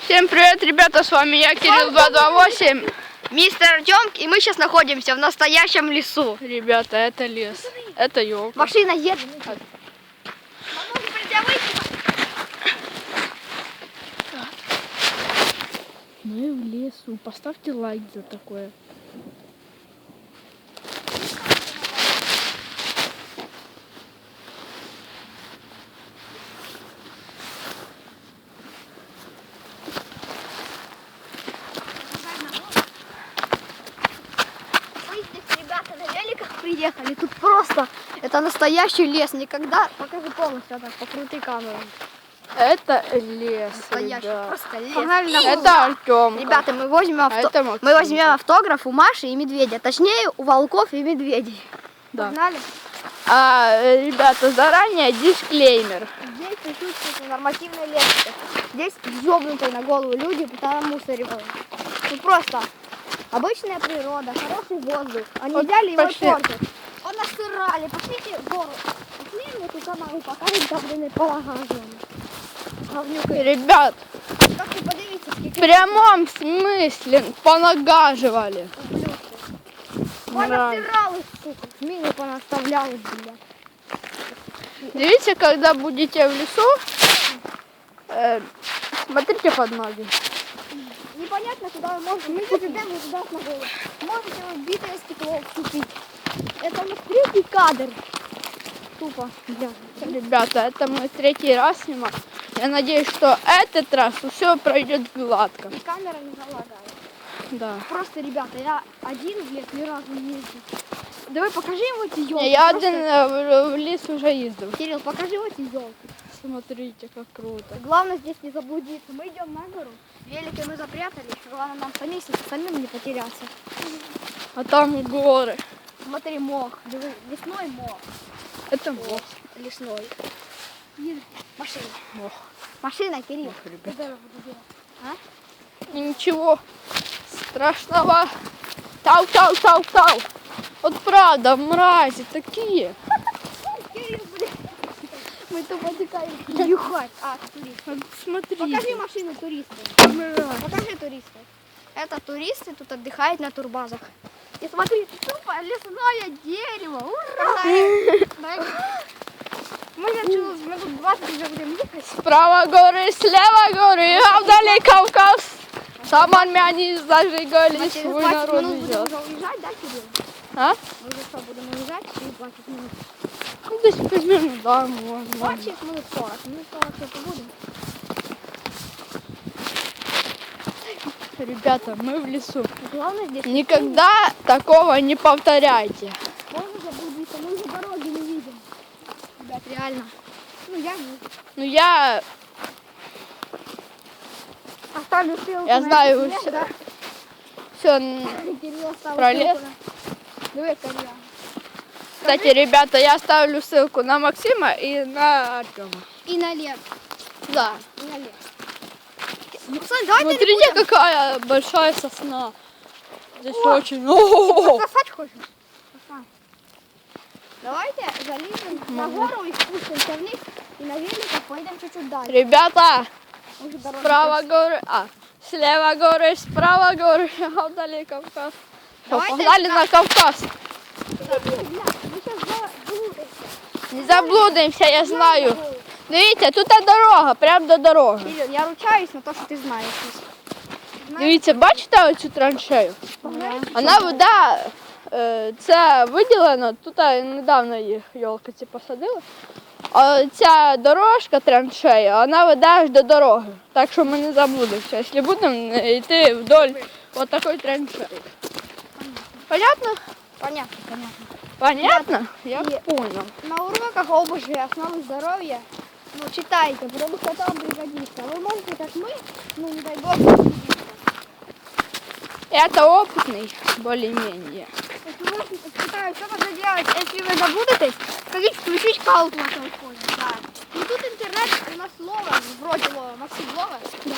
Всем привет, ребята, с вами я, Кирилл 228. Мистер Артем, и мы сейчас находимся в настоящем лесу. Ребята, это лес, это елка. Машина едет. Мы в лесу, поставьте лайк за такое. Мы здесь, ребята, на великах приехали. Тут просто, это настоящий лес. Никогда, покажи полностью, так, покрути камеру. Это лес, Настоящий, ребят. просто лес. Погнали на это Артем. Ребята, мы возьмем автограф у Маши и медведя. Точнее, у волков и медведей. Да. Погнали. Ребята, заранее дисклеймер. Здесь присутствует нормативная лексика. Здесь ёбнутые на голову люди постоянно мусоривают. Тут просто обычная природа, хороший воздух. Они Вот взяли его и почти. портят. Он насырали. Пошлите в гору. Пошли в эту канаву, покажем, как вони полагажували. Ребят, Как вы подивіться, в скільки прямом смысле понагаживали. ублюдки. Мразь. Понасирали, сука. Міни понаставляли, блядь. Видите, когда будете в лесу, смотрите под ноги. Непонятно, куда вы можете. Мы здесь идем, вы туда смотрели. Можете вы в битое стекло вступить. Это у нас третий кадр. Тупо. Ребята, это мы третий раз снимаем. Я надеюсь, что этот раз все пройдет гладко. И камера не залагает. Да. Просто, ребята, я один в лес ни разу не ездил. Давай покажи ему эти елки. Я один в лес уже ездил. Кирилл, покажи вот эти елки. Смотрите, как круто. Главное здесь не заблудиться. Мы идем на гору. Велики мы запрятали. Главное нам самим не потеряться. А там горы. Смотри, мох. Давай, лесной мох. Это мох. Лесной. Машина. Мох. Машина, Кирилл. Мох, ребят. Куда его подвела? Ничего страшного. Тау. Вот правда, мрази такие. Кирилл, блин. Мы тупо текаем. Нюхать. Турист. Вот смотрите. Покажи машину туристов. Покажи туристов. Это туристы тут отдыхают на турбазах. И смотри, тупо лесное дерево. Ура! Мы сейчас минут 20 уже будем ехать. Справа горы, слева горы, а вдали Кавказ. Саман мяни зажигали Через свой 20 народ минут будем везет. уже уезжать, да, Кирилл? А? Мы уже что, будем уезжать через 20 минут? Ну, десь примерно, да, можно. 20 минут 40. Минут 40 это будем. Ребята, мы в лесу. Главное здесь... Никогда такого не повторяйте. Можно заблудиться, мы уже дороги не видим. Ребят, реально. Ну, я не. Ну, я Оставлю ссылку Я на знаю, этот лес, всё. да? все. Кирилл оставил Про ссылку лес? на... Давай, Кирилл. Кстати, ребята, я ставлю ссылку на Максима и на Артема. И на лес. Да. И на лес. Ну, Кстати, давайте не Смотрите, будем. какая большая сосна. Здесь О! очень. О-о-о! Сосать хочешь? Сосать. Давайте залезем на гору и спустимся вниз. И на великах поедем чуть-чуть дальше. Ребята, Уже дорога справа горы, слева горы, справа горы, а вдали Кавказ. Что, Давайте погнали на Кавказ. Мы сейчас заблудимся. Не заблудимся, я знаю. Дивіться, тут дорога, прямо до дороги. Кирилл, я ручаюсь на то, що ти знаєш. Дивіться, бачите оцю траншею? Вона вода, це виділено, тут недавно їх йолки ці посадили. А ця дорожка траншея, вона веде аж до дороги. Так що ми не заблудимося, якщо будемо йти вдоль от такої траншеї. Понятно? Понятно. Понятно? Я Є. понял. На уроках ОБЖ, основы здоровья, ну, читайте, потому что это вам пригодится. Вы можете, как мы, ну, не дай бог, заблудиться. Это опытный, более-менее. Если вы испытаете, что надо делать, если вы заблудитесь, скажите, включить каут в вашем школе. Да. И тут интернет, у нас Лова, вроде Лова, Максим Лова. Да.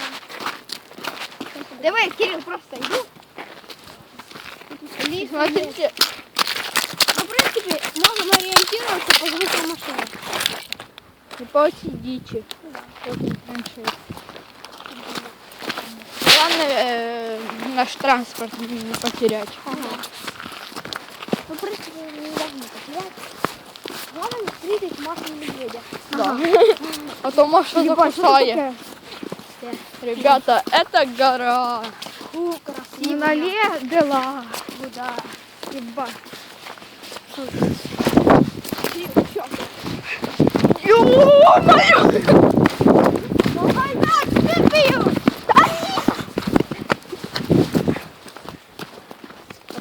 Давай, Кирилл, просто иду. Лис, Смотрите, ну, в принципе, можем ориентироваться по звуку машины. и по дичи. Вот траншеи. главное наш транспорт не потерять. Ага. Ну, в принципе, не должны потерять. Главное не встретить Машу и медведя. Да. А то Маша закусает. Ребята, это гора. Фу, красиво. Налегла. Да. Еба. Ё-моё!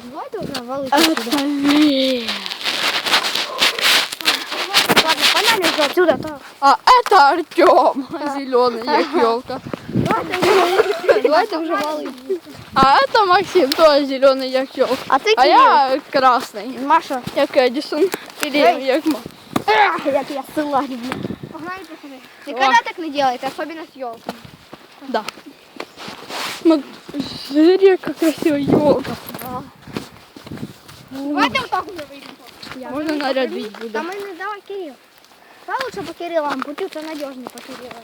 Давайте уже валить Это отсюда. лес. Ладно, погнали уже отсюда. То. А это Артем, зеленый, как елка. Давайте уже валить. А это Максим, тоже зеленый, як елка. А ты А я красный, Маша. як Эдисон. Или Эй. як Ма. Я тебя ссыла люблю. Погнали, пацаны. Никогда так не делайте, особенно с елкой. Да. Смотри, как красивая елка. Давайте вот так уже выйдем. Можно нарядить буду. Там и не давай Кирилл. Да лучше по Кириллам, пути это надежнее по Кириллам.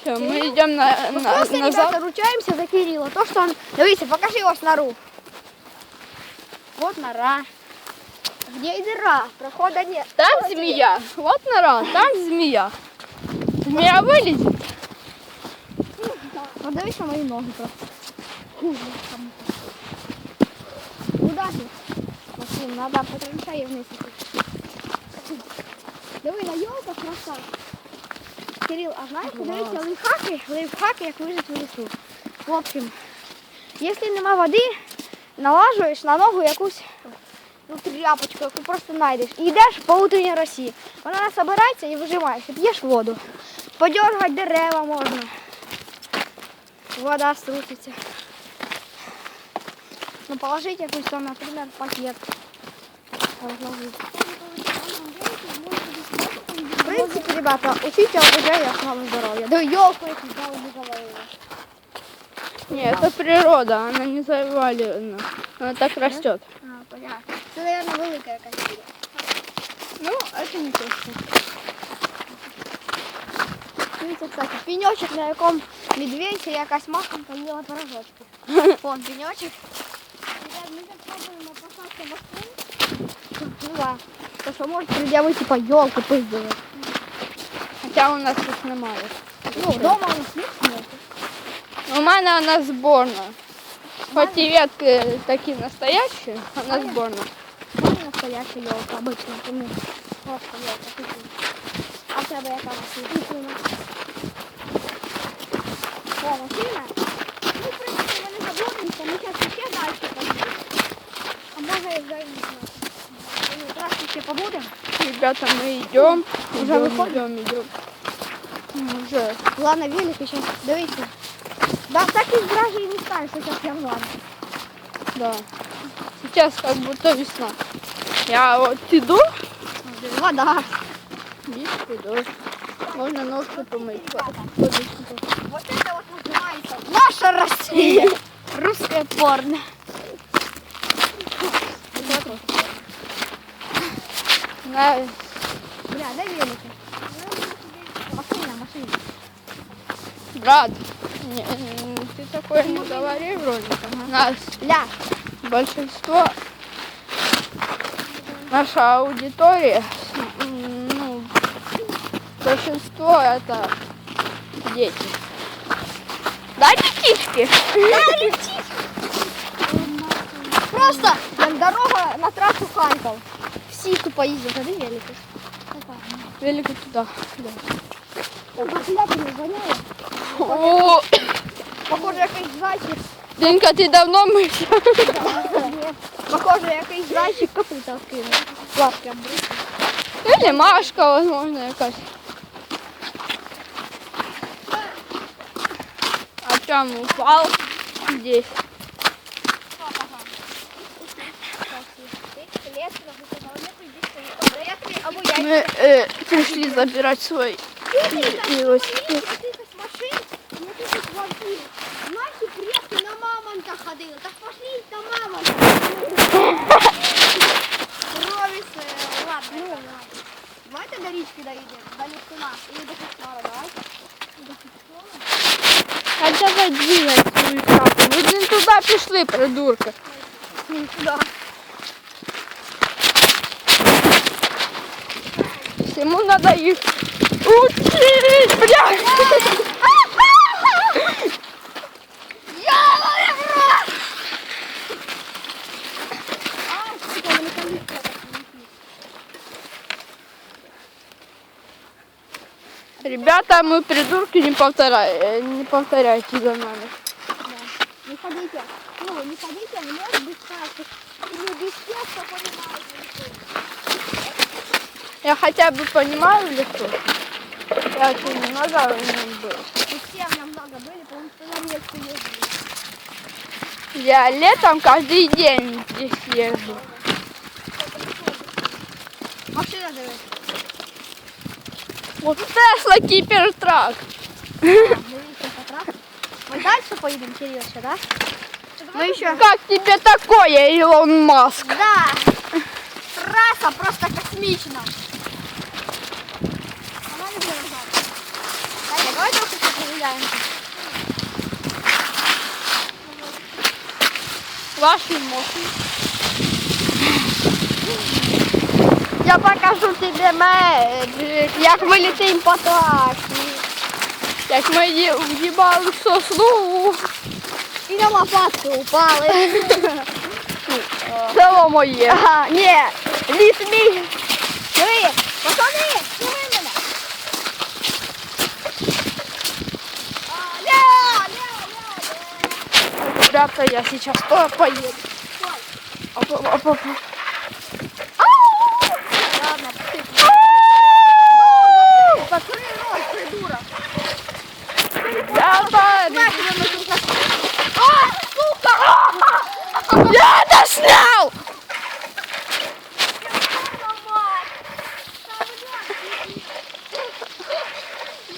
Все, мы идем Просто, назад. ребята, ручаемся за Кирилла. То, что он... Дивіться, покажи его нору. Вот нора. Где и дыра? Прохода нет. Там змея. Вот нора, там змея. Змея вылезет. Вот дивіться мои ноги просто. Куда ты? Максим, надо потенчай вниз. Диви, на елках краса. Кирилл, а знаєш, дивіться, лайфхаки, як вижити в лісу. В общем, якщо нема води, налажуєш на ногу якусь тряпочку, яку просто знайдеш. І йдеш по утренній росі. Вона збирається і вижимаєш, і п'єш воду. Подергати дерева можна. Вода струситься. Ну, положить якусь там, наприклад, пакет. В принципе, ребята, учите обучение основам здоровья. Да елку эту не завалила. Нет, это природа, она не завалена. Она так растет. А, понятно. Это, наверное, великая кастрюля. Ну, это не точно. Видите, кстати, пенечек, на якому медведь і якась махонька їла пирожочки. Вон пенечек. Ребят, мы так пробуем опасаться машин. Ну да. То, что может предъявить типа елку пиздили. Хотя у нас их немає. Ну, дома у нас есть нет. У мене вона зборна. Хоч і ветки такі настоящі, вона зборна. Не настоящая елка, обычная. Ну, просто елка. А у тебя яка машина? О, машина? Ну, в принципе, мы не заблудимся. Мы сейчас вообще дальше пойдем. А може і вже і не знаю. Ну, здравствуйте, побудем? Ребята, мы идем. Уже выходим? Идем. Уже. Ладно, велик еще. Дивіться. Да, так и даже и не скажешь, что сейчас я ладно. Да. Сейчас как будто весна. Я вот иду. Вода. Видишь, иду. Можно ножки помыть. Вот это вот называется наша Россия. Русская порно. Бля, дай велики. Машина. Брат, ты такое не говори вроде. Нас Ля. большинство, наша аудитория, ну, большинство это дети. Да, детишки? Просто дорога на трассу Харьков. Всі тупо їздять, а де велики? Велико туда. Да. О, бля, не воняє. О, Похоже, якийсь зайчик. Денька, ты давно мылся? Похоже, якийсь зайчик капута скинув. Лапки обрізав. Или Машка, возможно, якась. Артем упал здесь. Мы пришли забирать свой велосипед. Наші предки на мамонтах ходили, так пошли на мамонтах. Ровіси, ладно. Давайте до річки доїдемо, до Ліптуна. І до Костера, давайте. До Костера. А давай двигай свою шапку. Ви не туди пішли, придурки. Туда. Всему надо их учить, блядь. Ребята, мы придурки, не повторяйте за нами. Не ходите. Ну, не ходите в лес без каски. Или без тех, кто понимает лесу. Я хотя бы понимаю лесу. Я очень немного в нем был. И все в нем много были, потому что на лесу ездили. Я летом каждый день здесь езжу. Машина дивись. Вот Тесла Кипертрак. Дивіться, потрап. Мы дальше поедем, Кирилл, еще, да? Мы еще... Как тебе такое, Илон Маск? Да! Трасса просто космична. Она не назад. Давай только прогуляем. Ваши мощи. Я покажу тебе меджик, як ми летим по трасі. Як ми в'їбали в сосну. І на лопатку упали. Село моє. Ага, ні, ліс мій. Диви, пацани, диви мене. Ля. Ребята, я сейчас поеду. Ладно, закрой рот, придурок. Ребята, А, сука! я это снял!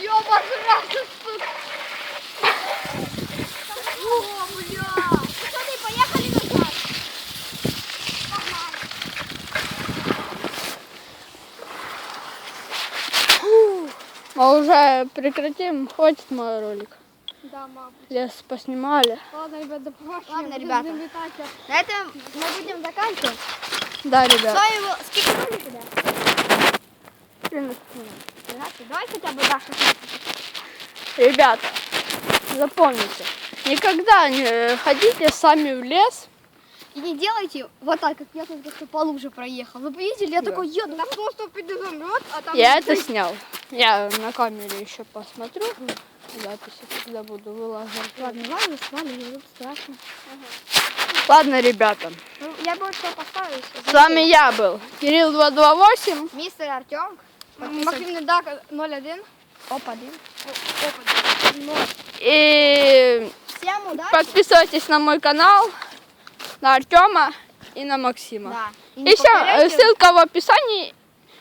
Ёба, сразу, сука! О, бля! Пацаны, поехали назад! Погнали! Мы уже прекратим, хватит мой ролик. Да, мам. Лес поснимали. Ладно, ребята, Ладно, ребята. На этом мы будем заканчивать. Да, С ребят. вами был... Сколько роликов, да? 13. Давай хотя бы Даша. Ребята, запомните, никогда не ходите сами в лес. И не делайте вот так, как я только что по луже проехал. Вы видели, я Да. такой еду. Там просто перезамрет, а там... Я это снял. Я на камере еще посмотрю записи, когда буду вылаживать. Ладно, с вами не будет страшно. Ладно, ребята, Ну, я больше всего поставлю. с вами я был, Кирилл 228. Мистер Артем. Максим Недак 01. Оп-1. Оп-1. И Всем удачи. подписывайтесь на мой канал, на Артема и на Максима. Да. И не все, повторяйте. ссылка в описании.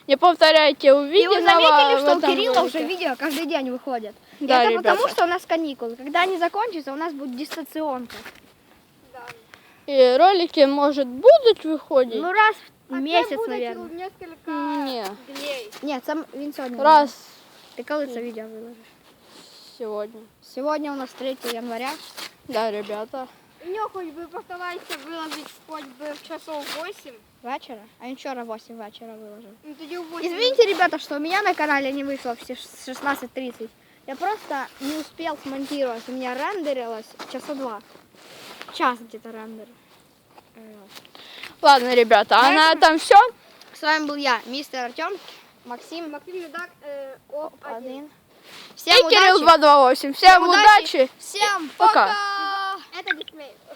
Не повторяйте И вы увиденного заметили, в что у этом Кирилла ролике. уже видео каждый день выходит? Да, Это ребята. потому, что у нас каникулы. Когда они закончатся, у нас будет дистанционка. И ролики, может, будут выходить? Ну, раз в месяц, наверное. Несколько Не, дней. Нет, сам він сьогодні. раз Ты коли це відео виложиш? сегодня. Сегодня у нас 3 января. Да, ребята. Нього хоч би постарайся виложити хоч би в часов 8. Вечера? А він вчора 8 вечера выложил. Ну тоді в 8. Извините, ребята, что у меня на канале не вышло в 16:30. Я просто не успел смонтировать. У меня рендерилось часа 2. Час где-то рендер. Ладно, ребята, а на этом все. С вами был я, мистер Артем, Максим, Максим Недак ОП1. Один. И Всем Кирилл удачи. 228. Всем Всем удачи. удачи. Всем Пока. пока.